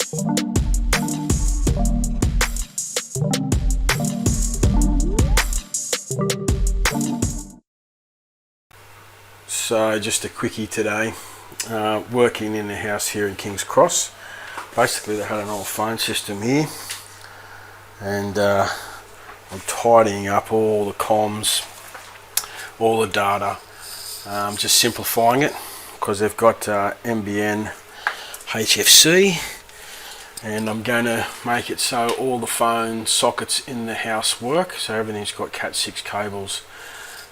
So just a quickie today, working in the house here in King's Cross. Basically they had an old phone system here, and I'm tidying up all the comms, all the data, just simplifying it because they've got NBN HFC, and I'm going to make it so all the phone sockets in the house work, so everything's got Cat 6 cables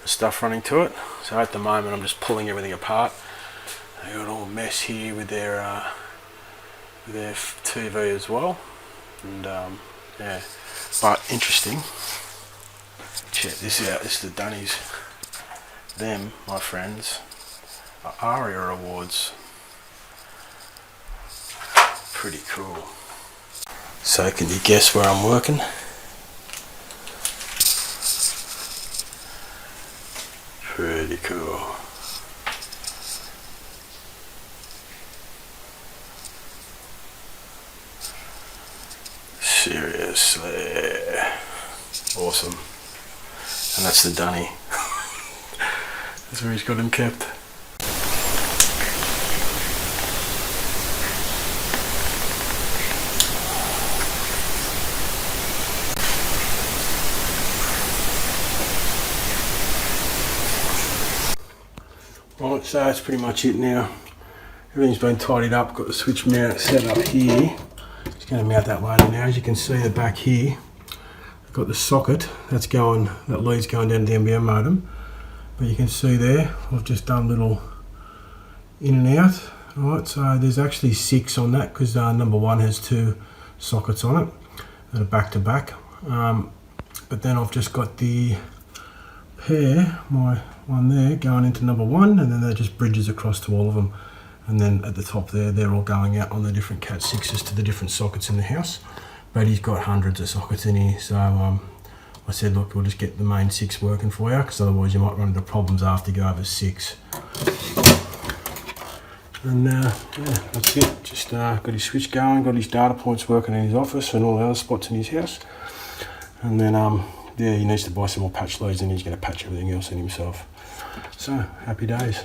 and stuff running to it. So at the moment I'm just pulling everything apart. They got all mess here with their TV as well, and yeah, but interesting. Check this out. This is the Dunnies. Them, my friends, are ARIA awards. Pretty cool. So can you guess where I'm working? Pretty cool. Seriously. Awesome. And that's the Dunny. That's where he's got him kept. Right, so that's pretty much it now. Everything's been tidied up, got the switch mount set up here. Just going to mount that later now. As you can see, the back here, I've got the socket that's going, that lead's going down to the NBN modem. But you can see there, I've just done a little in and out. Alright, so there's actually 6 on that because number 1 has 2 sockets on it that are back to back. But then I've just got the pair, my one there going into number 1, and then that just bridges across to all of them. And then at the top there, they're all going out on the different Cat 6s to the different sockets in the house. But he's got hundreds of sockets in here, so I said, look, we'll just get the main 6 working for you, because otherwise you might run into problems after you go over 6. And yeah, that's it. Just got his switch going, got his data points working in his office and all the other spots in his house. And then yeah, he needs to buy some more patch leads, and he's going to patch everything else in himself. So happy days.